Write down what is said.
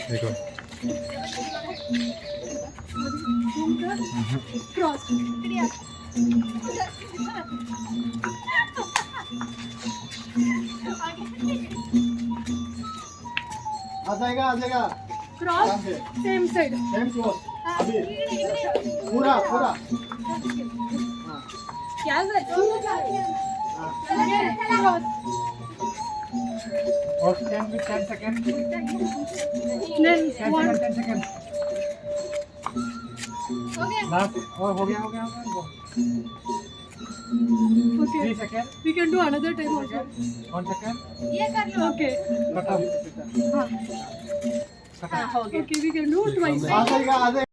देखो क्रॉस आ जाएगा cross same side same close अभी पूरा पूरा क्या क्रॉस और 10 सेकंड देन 10 सेकंड लास्ट और हो गया okay 3 second we can do another time also 1 second ये कर लो ओके खत्म हां हो गया okay we can do twice आ जाएगा